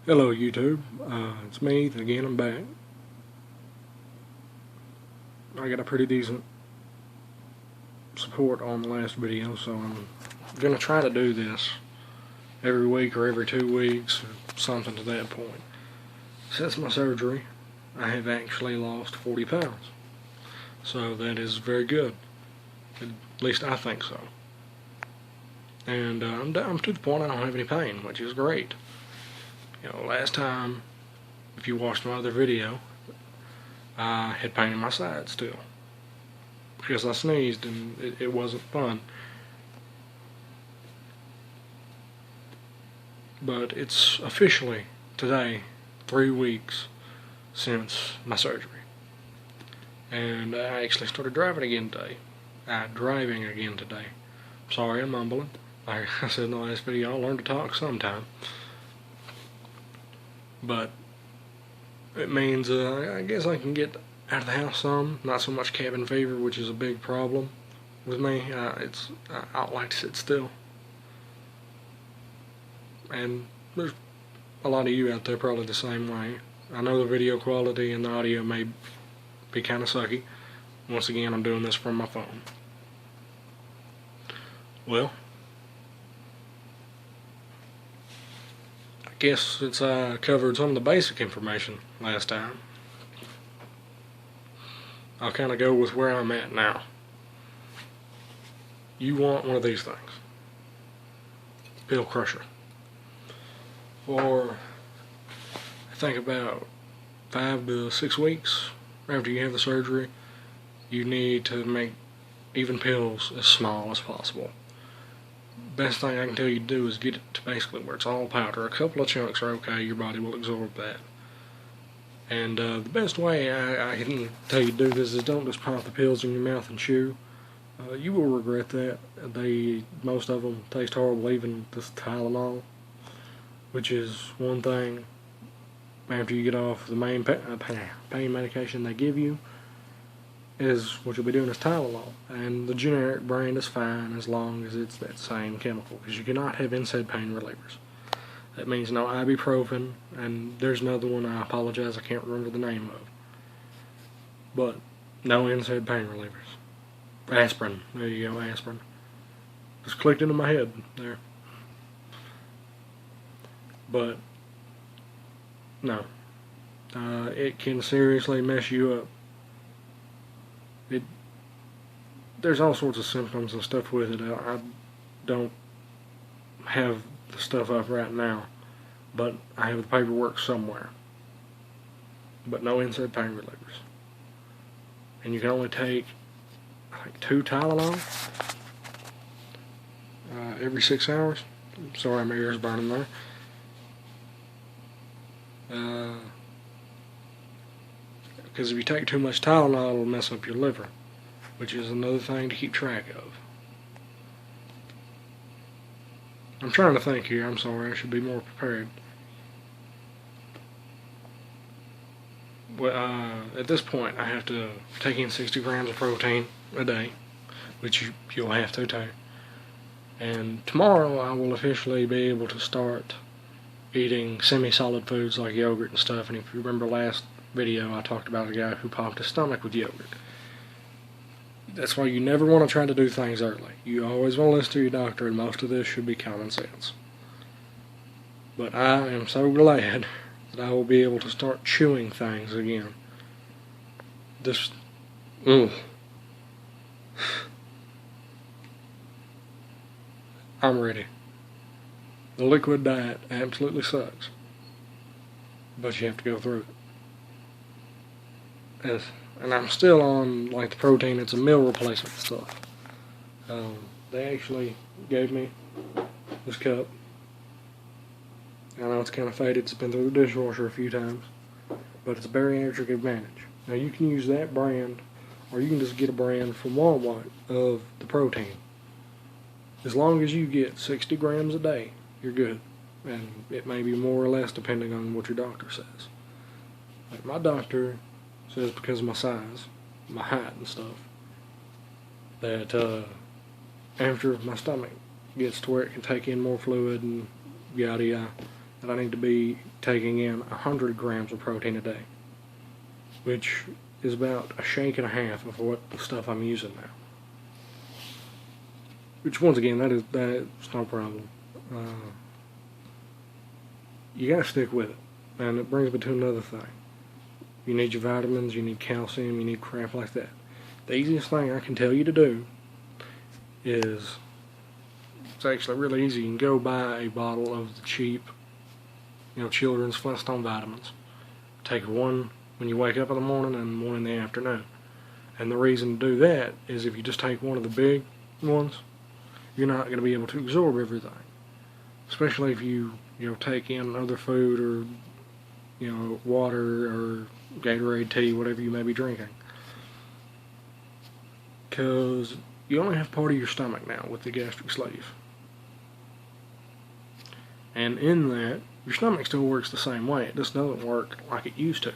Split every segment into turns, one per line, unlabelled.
Hello YouTube, it's me again. I'm back. I got a pretty decent support on the last video, so I'm gonna try to do this every week or every 2 weeks, or something to that point. Since my surgery, I have actually lost 40 pounds, so that is very good. At least I think so. And I'm to the point I don't have any pain, which is great. Last time, if you watched my other video, I had pain in my side still because I sneezed and it wasn't fun. But it's officially today 3 weeks since my surgery, and I actually started driving again today. Sorry, I'm mumbling. Like I said in the last video, I'll learn to talk sometime. But it means I guess I can get out of the house some. Not so much cabin fever, which is a big problem with me. I don't like to sit still. And there's a lot of you out there probably the same way. I know the video quality and the audio may be kind of sucky. Once again, I'm doing this from my phone. Well, I guess since I covered some of the basic information last time, I'll kind of go with where I'm at now. You want one of these things. Pill crusher. For, I think, about 5 to 6 weeks after you have the surgery, you need to make even pills as small as possible. Best thing I can tell you to do is get it to basically where it's all powder. A couple of chunks are okay, your body will absorb that. And the best way I can tell you to do this is don't just pop the pills in your mouth and chew. You will regret that. Most of them taste horrible, even this Tylenol, which is one thing after you get off the main pain medication they give you. Is what you'll be doing is Tylenol, and the generic brand is fine as long as it's that same chemical, because you cannot have NSAID pain relievers. That means no ibuprofen, and there's another one I apologize I can't remember the name of, but no NSAID pain relievers. Aspirin, there you go, aspirin. Just clicked into my head there. But no, it can seriously mess you up. There's all sorts of symptoms and stuff with it. I don't have the stuff up right now, but I have the paperwork somewhere. But no NSAID pain relievers. And you can only take, I think, 2 Tylenol every 6 hours. Sorry, my ear's burning there. Because if you take too much Tylenol, it'll mess up your liver, which is another thing to keep track of. I'm trying to think here. I'm sorry. I should be more prepared. Well, at this point, I have to take in 60 grams of protein a day, which you'll have to take. And tomorrow, I will officially be able to start eating semi-solid foods like yogurt and stuff. And if you remember last video, I talked about a guy who popped his stomach with yogurt. That's why you never want to try to do things early. You always want to listen to your doctor, and most of this should be common sense. But I am so glad that I will be able to start chewing things again. I'm ready. The liquid diet absolutely sucks, but you have to go through it. And I'm still on, like, the protein. It's a meal replacement stuff. They actually gave me this cup. I know it's kind of faded. It's been through the dishwasher a few times, but it's a bariatric advantage. Now you can use that brand, or you can just get a brand from Walmart of the protein. As long as you get 60 grams a day, you're good. And it may be more or less depending on what your doctor says. Like my doctor says, because of my size, my height and stuff, that after my stomach gets to where it can take in more fluid and yada yada, that I need to be taking in 100 grams of protein a day, which is about a shake and a half of what the stuff I'm using now. Which, once again, that is no problem. You gotta stick with it, and it brings me to another thing. You need your vitamins, you need calcium, you need crap like that. The easiest thing I can tell you to do is, it's actually really easy. You can go buy a bottle of the cheap, children's Flintstone vitamins. Take one when you wake up in the morning and one in the afternoon. And the reason to do that is if you just take one of the big ones, you're not going to be able to absorb everything. Especially if you take in other food or water or Gatorade, tea, whatever you may be drinking. Because you only have part of your stomach now with the gastric sleeve. And in that, your stomach still works the same way. It just doesn't work like it used to.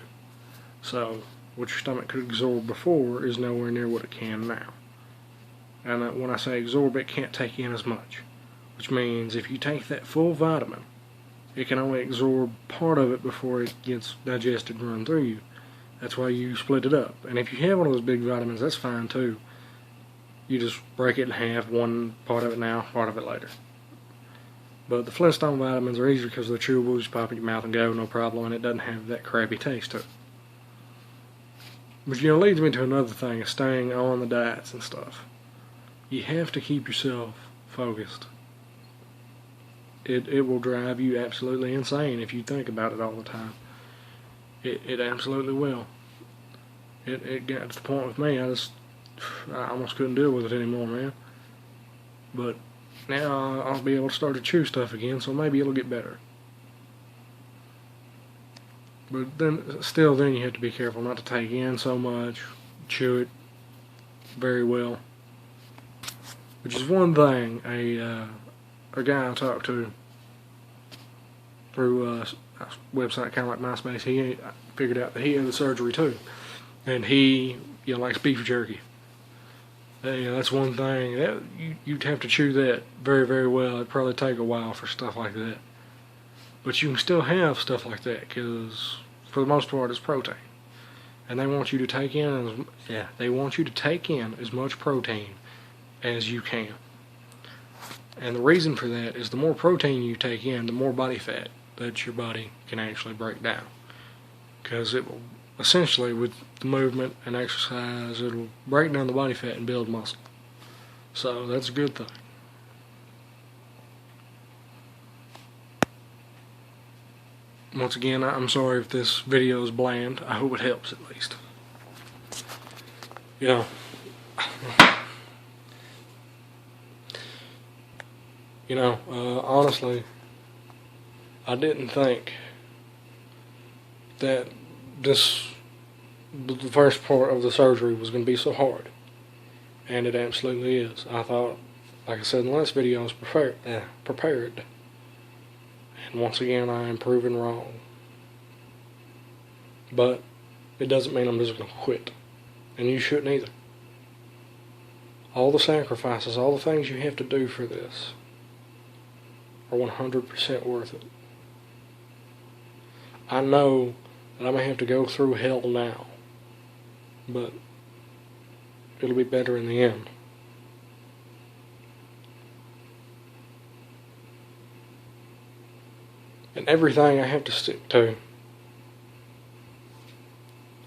So, what your stomach could absorb before is nowhere near what it can now. And when I say absorb, it can't take in as much. Which means if you take that full vitamin, it can only absorb part of it before it gets digested and run through you. That's why you split it up. And if you have one of those big vitamins, that's fine too. You just break it in half, one part of it now, part of it later. But the Flintstone vitamins are easier because they're chewable. You just pop it in your mouth and go, no problem, and it doesn't have that crappy taste to it. Which leads me to another thing, is staying on the diets and stuff. You have to keep yourself focused. It will drive you absolutely insane if you think about it all the time. It absolutely will. It got to the point with me, I almost couldn't deal with it anymore, man. But now I'll be able to start to chew stuff again, so maybe it'll get better. But then you have to be careful not to take in so much, chew it very well. Which is one thing a guy I talked to through a website kind of like MySpace, he figured out that he had the surgery too. And he likes beef jerky. That's one thing. That you'd have to chew that very, very well. It'd probably take a while for stuff like that. But you can still have stuff like that because, for the most part, it's protein. And they want you to take in as much protein as you can. And the reason for that is the more protein you take in, the more body fat that your body can actually break down. Because it will, essentially, with the movement and exercise, it'll break down the body fat and build muscle. So that's a good thing. Once again, I'm sorry if this video is bland. I hope it helps at least. Honestly, I didn't think that the first part of the surgery was going to be so hard. And it absolutely is. I thought, like I said in the last video, I was prepared. And once again, I am proven wrong. But it doesn't mean I'm just going to quit. And you shouldn't either. All the sacrifices, all the things you have to do for this are 100% worth it. I know that I may have to go through hell now, but it'll be better in the end. And everything I have to stick to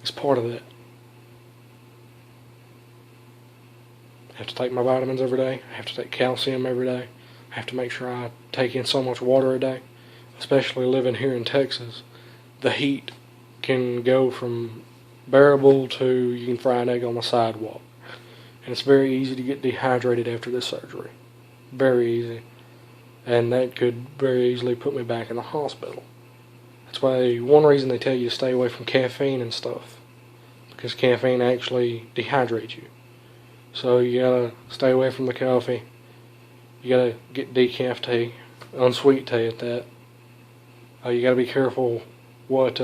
is part of that. I have to take my vitamins every day. I have to take calcium every day. I have to make sure I take in so much water a day. Especially living here in Texas, the heat can go from bearable to you can fry an egg on the sidewalk. And it's very easy to get dehydrated after this surgery. Very easy. And that could very easily put me back in the hospital. That's why one reason they tell you to stay away from caffeine and stuff. Because caffeine actually dehydrates you. So you gotta stay away from the coffee. You gotta get decaf tea, unsweet tea at that. You gotta be careful what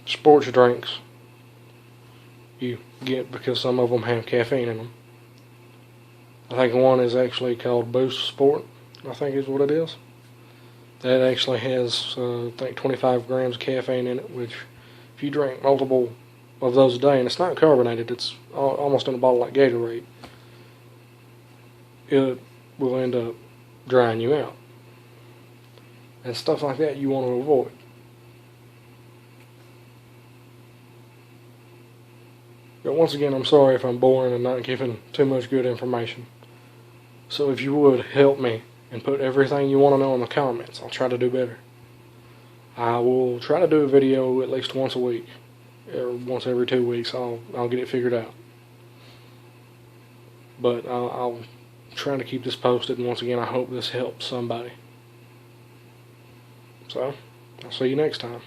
sports drinks you get because some of them have caffeine in them. I think one is actually called Boost Sport, I think is what it is. That actually has, I think, 25 grams of caffeine in it, which if you drink multiple of those a day, and it's not carbonated, it's almost in a bottle like Gatorade, it will end up drying you out. And stuff like that you want to avoid. But once again, I'm sorry if I'm boring and not giving too much good information. So if you would, help me and put everything you want to know in the comments. I'll try to do better. I will try to do a video at least once a week, or once every 2 weeks. I'll get it figured out. But I'll try to keep this posted, and once again, I hope this helps somebody. So, I'll see you next time.